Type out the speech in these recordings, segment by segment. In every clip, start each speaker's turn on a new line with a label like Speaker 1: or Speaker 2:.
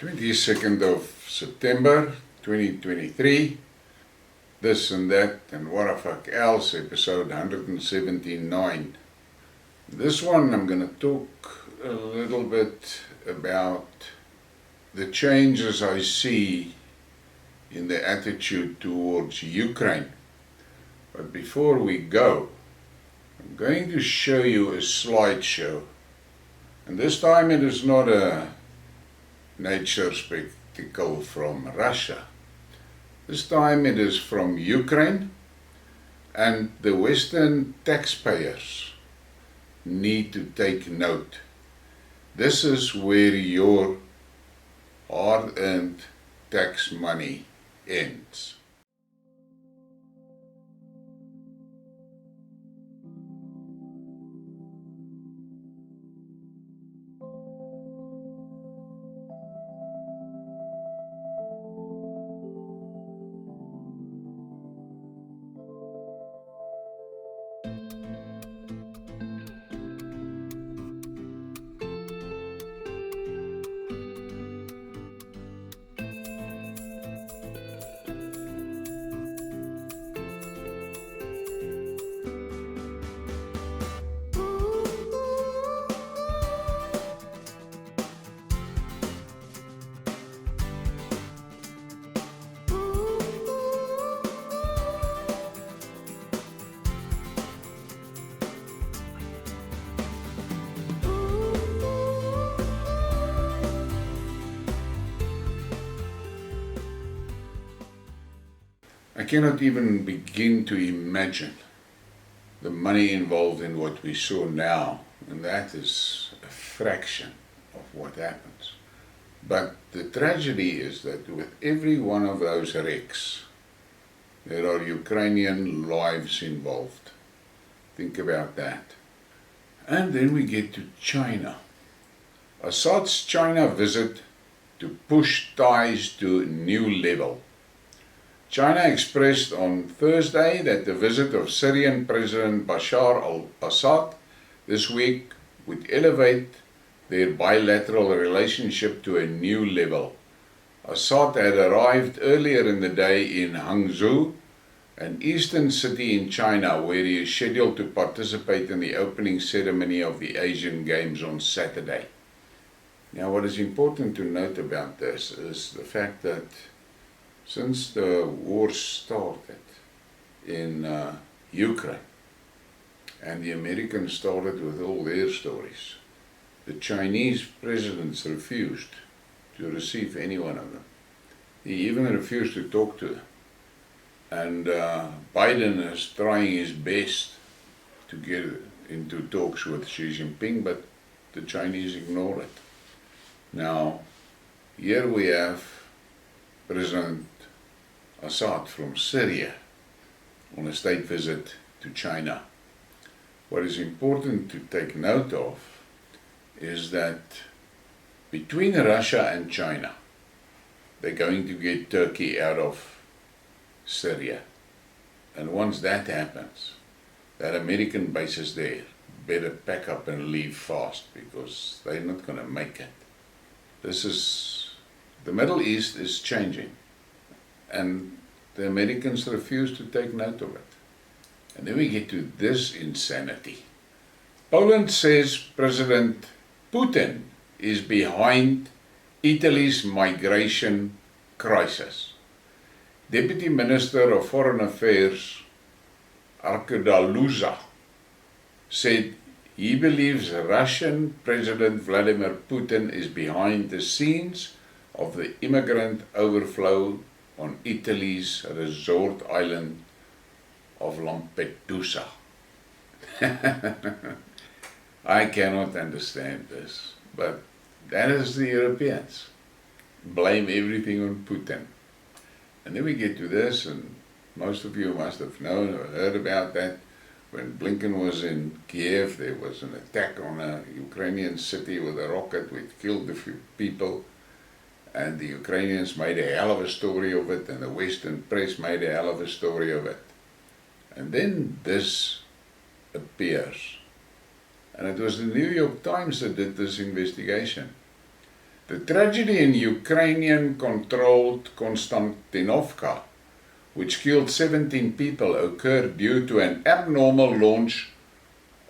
Speaker 1: 22nd of September 2023, This and That and What the Fuck Else, episode 179. This one I'm going to talk a little bit about the changes I see in the attitude towards Ukraine. But before we go, I'm going to show you a slideshow. And this time it is not a nature spectacle from Russia. This time it is from Ukraine, and the Western taxpayers need to take note. This is where your hard-earned tax money ends. I cannot even begin to imagine the money involved in what we saw now, and that is a fraction of what happens. But the tragedy is that with every one of those wrecks, there are Ukrainian lives involved. Think about that. And then we get to China. Assad's China visit to push ties to a new level. China expressed on Thursday that the visit of Syrian President Bashar al-Assad this week would elevate their bilateral relationship to a new level. Assad had arrived earlier in the day in Hangzhou, an eastern city in China, where he is scheduled to participate in the opening ceremony of the Asian Games on Saturday. Now, what is important to note about this is the fact that since the war started in Ukraine, and the Americans started with all their stories, the Chinese presidents refused to receive any one of them. He even refused to talk to them. And Biden is trying his best to get into talks with Xi Jinping, but the Chinese ignore it. Now, here we have President Assad from Syria on a state visit to China. What is important to take note of is that between Russia and China, they're going to get Turkey out of Syria. And once that happens, that American bases there better pack up and leave fast, because they're not going to make it. The Middle East is changing, and the Americans refuse to take note of it. And then we get to this insanity. Poland says President Putin is behind Italy's migration crisis. Deputy Minister of Foreign Affairs Arkadaluza said he believes Russian President Vladimir Putin is behind the scenes of the immigrant overflow on Italy's resort island of Lampedusa. I cannot understand this, but that is the Europeans. Blame everything on Putin. And then we get to this, and most of you must have known or heard about that. When Blinken was in Kiev, there was an attack on a Ukrainian city with a rocket which killed a few people. And the Ukrainians made a hell of a story of it, and the Western press made a hell of a story of it. And then this appears. And it was the New York Times that did this investigation. The tragedy in Ukrainian-controlled Konstantinovka, which killed 17 people, occurred due to an abnormal launch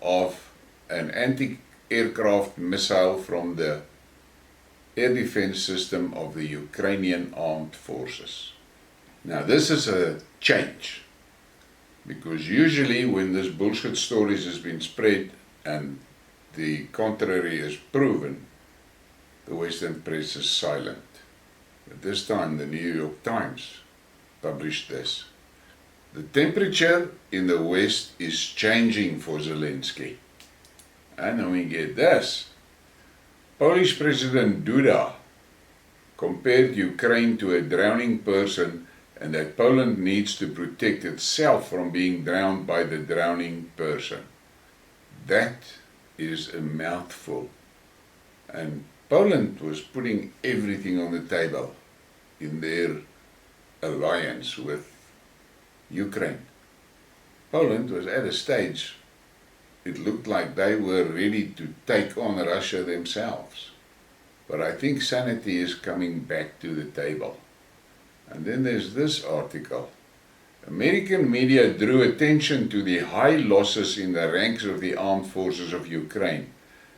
Speaker 1: of an anti-aircraft missile from the air defense system of the Ukrainian armed forces. Now this is a change, because usually when this bullshit stories has been spread and the contrary is proven, the Western press is silent. But this time the New York Times published this. The temperature in the West is changing for Zelensky. And then we get this. Polish President Duda compared Ukraine to a drowning person, and that Poland needs to protect itself from being drowned by the drowning person. That is a mouthful. And Poland was putting everything on the table in their alliance with Ukraine. Poland was at a stage, it looked like they were ready to take on Russia themselves. But I think sanity is coming back to the table. And then there's this article. American media drew attention to the high losses in the ranks of the armed forces of Ukraine.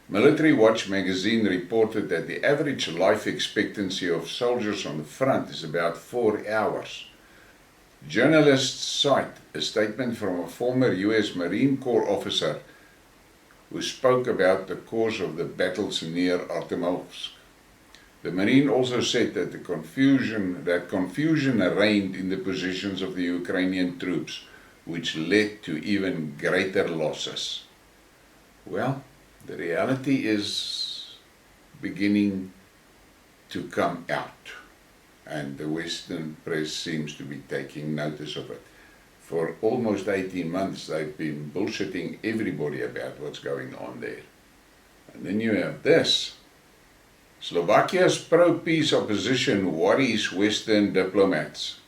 Speaker 1: Military Watch magazine reported that the average life expectancy of soldiers on the front is about 4 hours. Journalists cite a statement from a former US Marine Corps officer who spoke about the cause of the battles near Artemovsk. The Marine also said that confusion reigned in the positions of the Ukrainian troops, which led to even greater losses. Well, the reality is beginning to come out, and the Western press seems to be taking notice of it. For almost 18 months they've been bullshitting everybody about what's going on there. And then you have this. Slovakia's pro-peace opposition worries Western diplomats.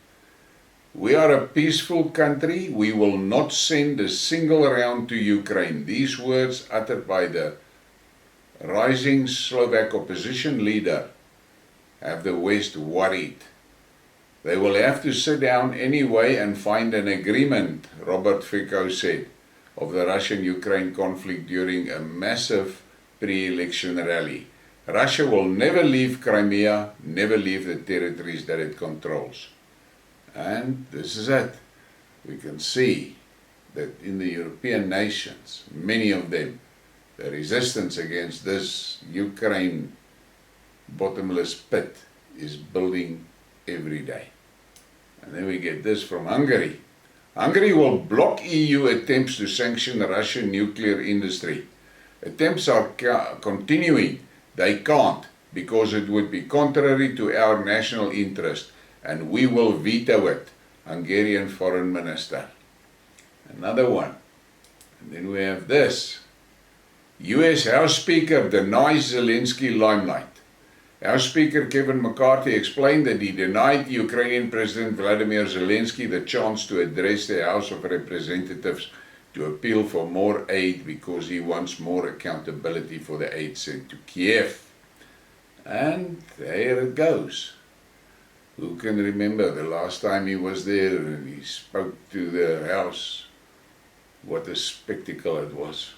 Speaker 1: We are a peaceful country. We will not send a single round to Ukraine. These words uttered by the rising Slovak opposition leader have the West worried. They will have to sit down anyway and find an agreement, Robert Fico said, of the Russian-Ukraine conflict during a massive pre-election rally. Russia will never leave Crimea, never leave the territories that it controls. And this is it. We can see that in the European nations, many of them, the resistance against this Ukraine bottomless pit is building every day. And then we get this from Hungary. Hungary will block EU attempts to sanction the Russian nuclear industry. Attempts are continuing. They can't, because it would be contrary to our national interest, and we will veto it, Hungarian Foreign Minister. Another one. And then we have this. US House Speaker denies Zelensky limelight. House Speaker Kevin McCarthy explained that he denied Ukrainian President Vladimir Zelensky the chance to address the House of Representatives to appeal for more aid because he wants more accountability for the aid sent to Kiev. And there it goes. Who can remember the last time he was there and he spoke to the House? What a spectacle it was.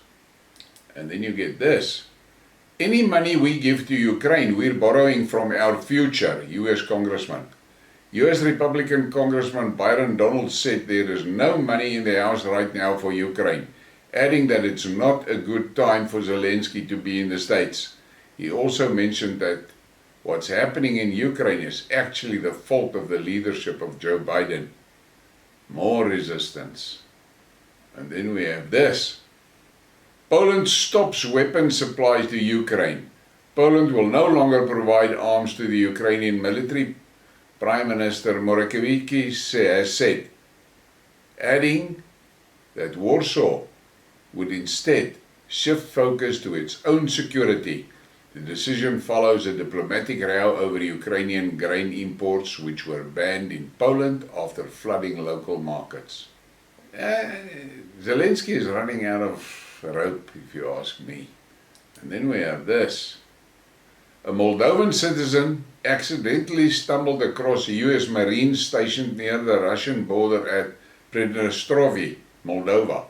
Speaker 1: And then you get this. Any money we give to Ukraine, we're borrowing from our future, US Congressman. US Republican Congressman Byron Donald said there is no money in the House right now for Ukraine, adding that it's not a good time for Zelensky to be in the States. He also mentioned that what's happening in Ukraine is actually the fault of the leadership of Joe Biden. More resistance. And then we have this. Poland stops weapon supplies to Ukraine. Poland will no longer provide arms to the Ukrainian military, Prime Minister Morawiecki has said, adding that Warsaw would instead shift focus to its own security. The decision follows a diplomatic row over Ukrainian grain imports, which were banned in Poland after flooding local markets. Zelensky is running out of rope, if you ask me. And then we have this. A Moldovan citizen accidentally stumbled across a US Marine stationed near the Russian border at Pridnestrovye, Moldova.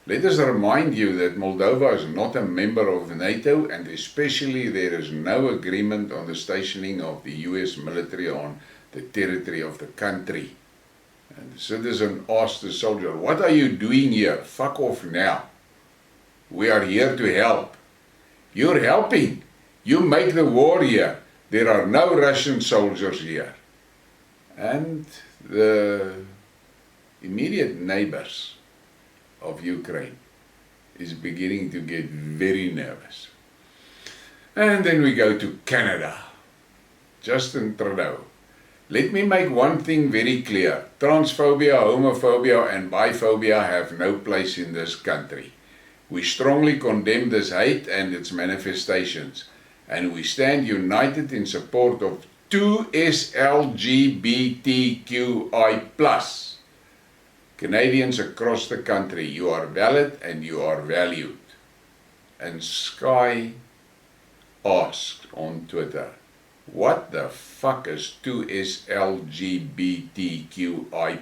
Speaker 1: Let us remind you that Moldova is not a member of NATO, and especially there is no agreement on the stationing of the US military on the territory of the country. And the citizen asked the soldier, "What are you doing here? Fuck off now. We are here to help." "You're helping. You make the war here. There are no Russian soldiers here." And the immediate neighbors of Ukraine is beginning to get very nervous. And then we go to Canada. Justin Trudeau. "Let me make one thing very clear. Transphobia, homophobia and biphobia have no place in this country. We strongly condemn this hate and its manifestations, and we stand united in support of 2SLGBTQI+. Canadians across the country, you are valid and you are valued." And Sky asked on Twitter, "What the fuck is 2SLGBTQI+?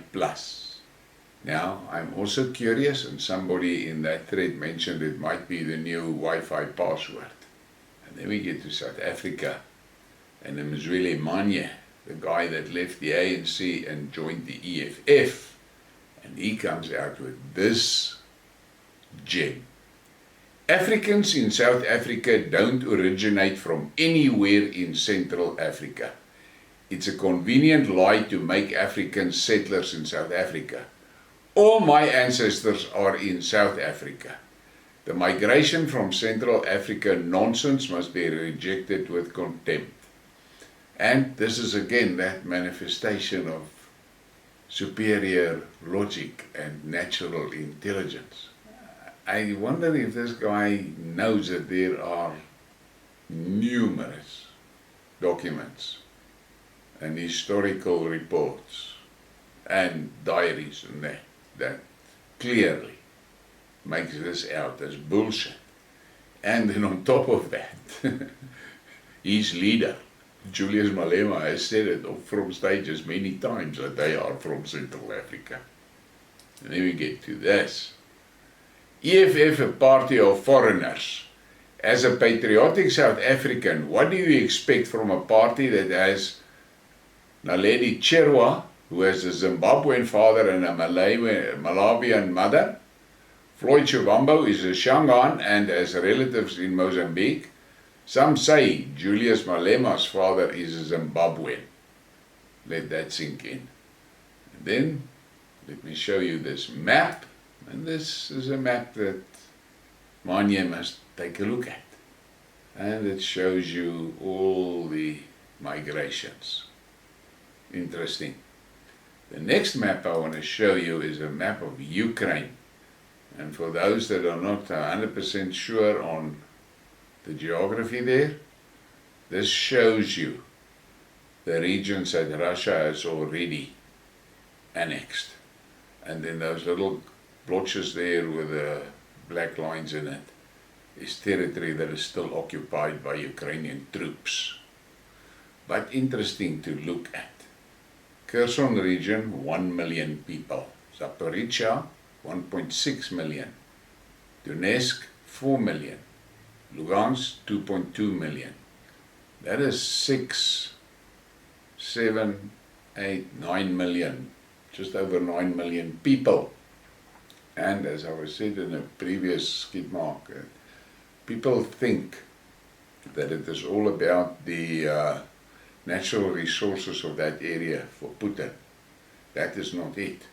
Speaker 1: Now, I'm also curious, and somebody in that thread mentioned it might be the new Wi-Fi password. And then we get to South Africa, and Mzweli Manye, the guy that left the ANC and joined the EFF, and he comes out with this gem. "Africans in South Africa don't originate from anywhere in Central Africa. It's a convenient lie to make Africans settlers in South Africa. All my ancestors are in South Africa. The migration from Central Africa nonsense must be rejected with contempt." And this is again that manifestation of superior logic and natural intelligence. I wonder if this guy knows that there are numerous documents and historical reports and diaries and that clearly makes this out as bullshit. And then on top of that, his leader, Julius Malema, has said it from stages many times that they are from Central Africa. And then we get to this. EFF, a party of foreigners. As a patriotic South African, what do you expect from a party that has Naledi Cherwa, who has a Zimbabwean father and a Malawian mother? Floyd Shivambu is a Shangaan and has relatives in Mozambique. Some say Julius Malema's father is a Zimbabwean. Let that sink in. And then, let me show you this map. And this is a map that Manye must take a look at. And it shows you all the migrations. Interesting. The next map I want to show you is a map of Ukraine. And for those that are not 100% sure on the geography there, this shows you the regions that Russia has already annexed. And then those little blotches there with the black lines in it is territory that is still occupied by Ukrainian troops. But interesting to look at. Kherson region, 1 million people. Zaporizhzhia, 1.6 million. Donetsk, 4 million. Lugansk, 2.2 million. That is 6, 7, 8, 9 million. Just over 9 million people. And as I was said in a previous Skidmark, people think that it is all about the natural resources of that area for Putin. That is not it.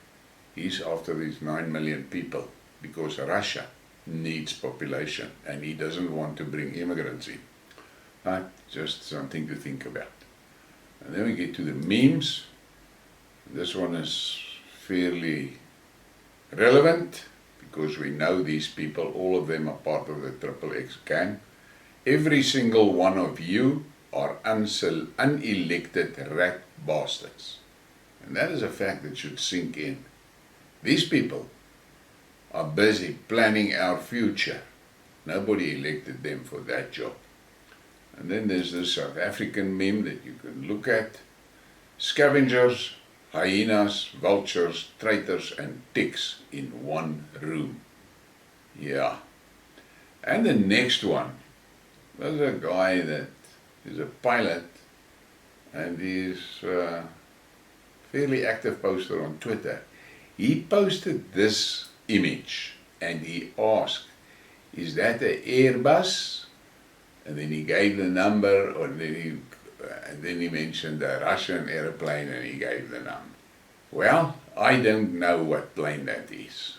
Speaker 1: He's after these 9 million people because Russia needs population and he doesn't want to bring immigrants in. Just something to think about. And then we get to the memes. This one is fairly relevant because we know these people, all of them are part of the XXX gang. Every single one of you are unelected rat bastards. And that is a fact that should sink in. These people are busy planning our future. Nobody elected them for that job. And then there's this South African meme that you can look at. Scavengers, hyenas, vultures, traitors and ticks in one room. Yeah. And the next one, there's a guy that is a pilot and he's a fairly active poster on Twitter. He posted this image and he asked, is that an Airbus? And then he gave the number, and then he mentioned a Russian airplane and he gave the number. Well, I don't know what plane that is.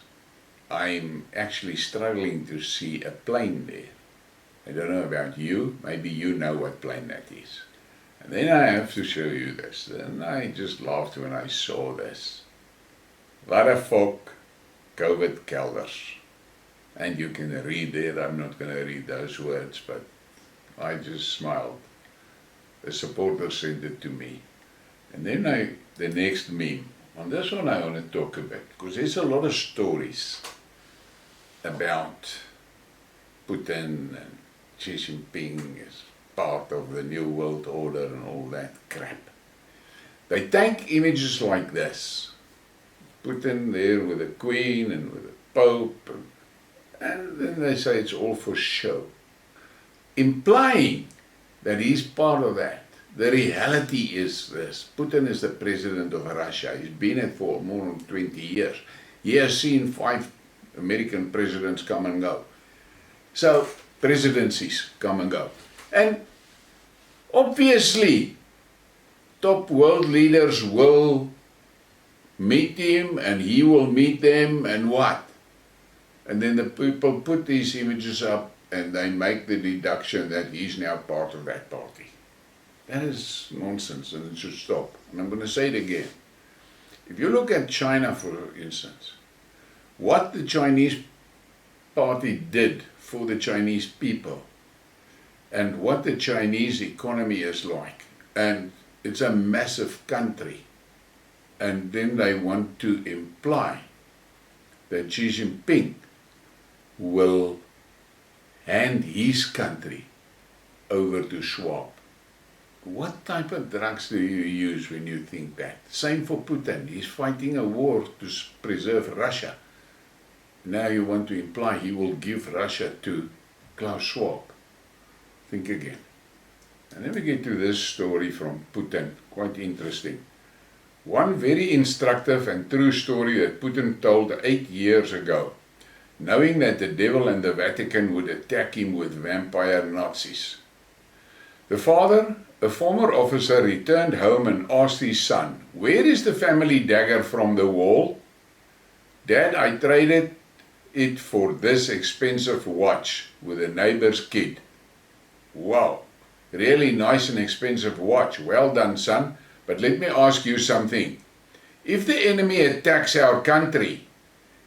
Speaker 1: I'm actually struggling to see a plane there. I don't know about you, maybe you know what plane that is. And then I have to show you this. And I just laughed when I saw this. Wat 'n fok, COVID kelders. And you can read it, I'm not going to read those words, but I just smiled. The supporter sent it to me. And then the next meme. On this one I want to talk a bit, because there's a lot of stories about Putin and Xi Jinping as part of the New World Order and all that crap. They take images like this. Putin there with the Queen and with the Pope, and then they say it's all for show, implying that he's part of that. The reality is this. Putin is the president of Russia. He's been it for more than 20 years. He has seen 5 American presidents come and go. So, presidencies come and go. And obviously, top world leaders will meet him and he will meet them and what? And then the people put these images up and they make the deduction that he's now part of that party. That is nonsense and it should stop. And I'm going to say it again. If you look at China, for instance, what the Chinese party did for the Chinese people and what the Chinese economy is like, and it's a massive country, and then they want to imply that Xi Jinping will hand his country over to Schwab. What type of drugs do you use when you think that? Same for Putin. He's fighting a war to preserve Russia. Now you want to imply he will give Russia to Klaus Schwab. Think again. And then we get to this story from Putin, quite interesting. One very instructive and true story that Putin told 8 years ago, knowing that the devil and the Vatican would attack him with vampire Nazis. The father, a former officer, returned home and asked his son, "Where is the family dagger from the wall?" "Dad, I traded it for this expensive watch with a neighbor's kid." "Wow, really nice and expensive watch. Well done, son. But let me ask you something. If the enemy attacks our country,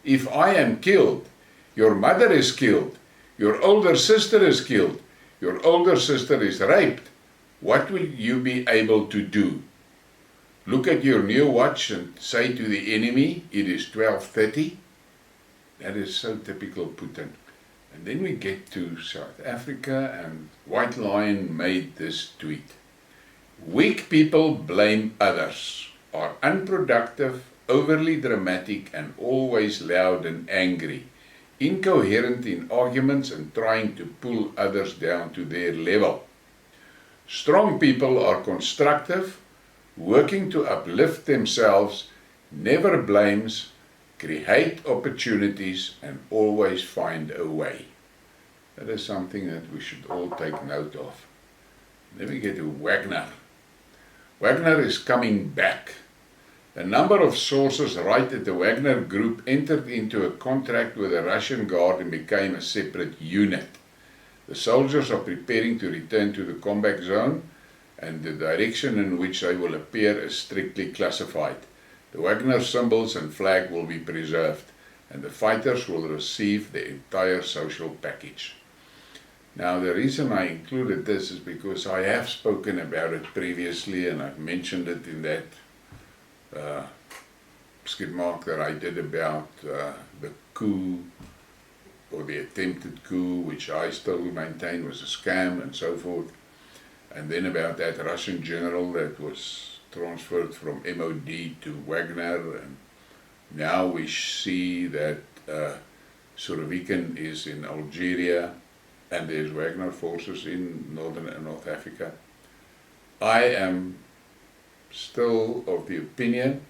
Speaker 1: if I am killed, your mother is killed, your older sister is killed, your older sister is raped, what will you be able to do? Look at your new watch and say to the enemy, it is 12:30? That is so typical Putin. And then we get to South Africa, and White Lion made this tweet. "Weak people blame others, are unproductive, overly dramatic and always loud and angry, incoherent in arguments and trying to pull others down to their level. Strong people are constructive, working to uplift themselves, never blames, create opportunities and always find a way." That is something that we should all take note of. Then we get to Wagner. Wagner is coming back. A number of sources write that the Wagner group entered into a contract with the Russian Guard and became a separate unit. The soldiers are preparing to return to the combat zone, and the direction in which they will appear is strictly classified. The Wagner symbols and flag will be preserved, and the fighters will receive the entire social package. Now, the reason I included this is because I have spoken about it previously, and I've mentioned it in that Skidmark that I did about the coup, or the attempted coup, which I still maintain was a scam and so forth. And then about that Russian general that was transferred from MOD to Wagner, and now we see that Surovikin is in Algeria, and there's Wagner forces in Northern and North Africa. I am still of the opinion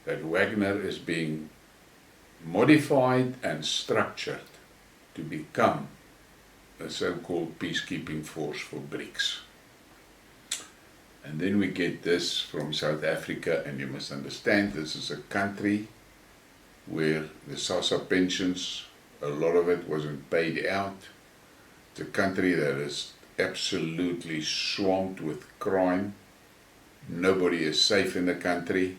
Speaker 1: that Wagner is being modified and structured to become a so-called peacekeeping force for BRICS. And then we get this from South Africa, and you must understand this is a country where the SASSA pensions, a lot of it wasn't paid out. It's a country that is absolutely swamped with crime. Nobody is safe in the country.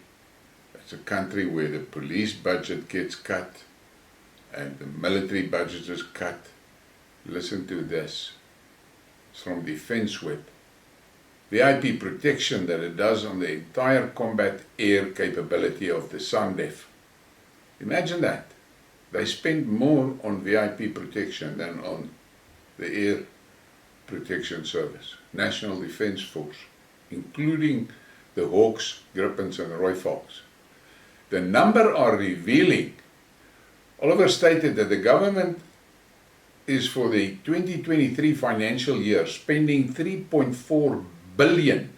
Speaker 1: It's a country where the police budget gets cut and the military budget is cut. Listen to this. It's from Defense Web. VIP protection that it does on the entire combat air capability of the SANDF. Imagine that. They spend more on VIP protection than on the Air Protection Service, National Defense Force, including the Hawks, Gripens and Rooivalks. The number are revealing. Oliver stated that the government is for the 2023 financial year spending 3.4 billion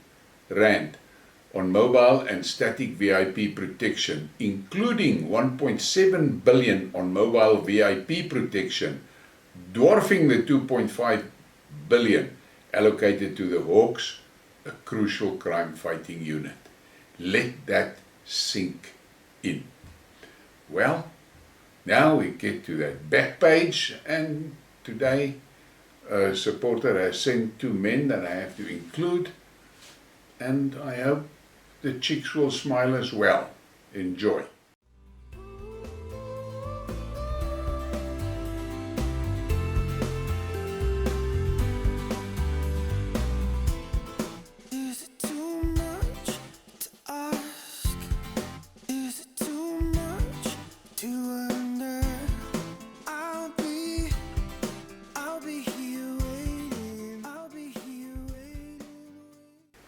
Speaker 1: rand on mobile and static VIP protection, including 1.7 billion on mobile VIP protection, dwarfing the 2.5 billion allocated to the Hawks, a crucial crime fighting unit. Let that sink in. Well, now we get to that back page, and today a supporter has sent 2 men that I have to include, and I hope the chicks will smile as well. Enjoy.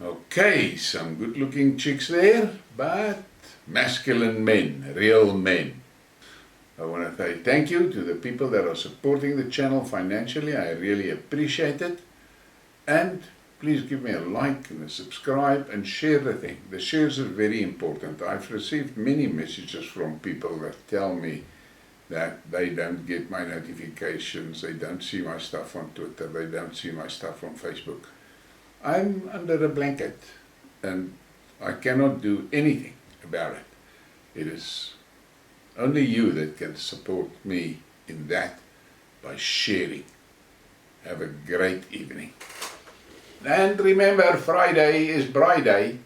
Speaker 1: Okay, some good looking chicks there, but masculine men, real men. I want to say thank you to the people that are supporting the channel financially. I really appreciate it. And please give me a like and a subscribe and share the thing. The shares are very important. I've received many messages from people that tell me that they don't get my notifications, they don't see my stuff on Twitter, they don't see my stuff on Facebook. I'm under a blanket and I cannot do anything about it. It is only you that can support me in that by sharing. Have a great evening. And remember, Friday is Braai Day.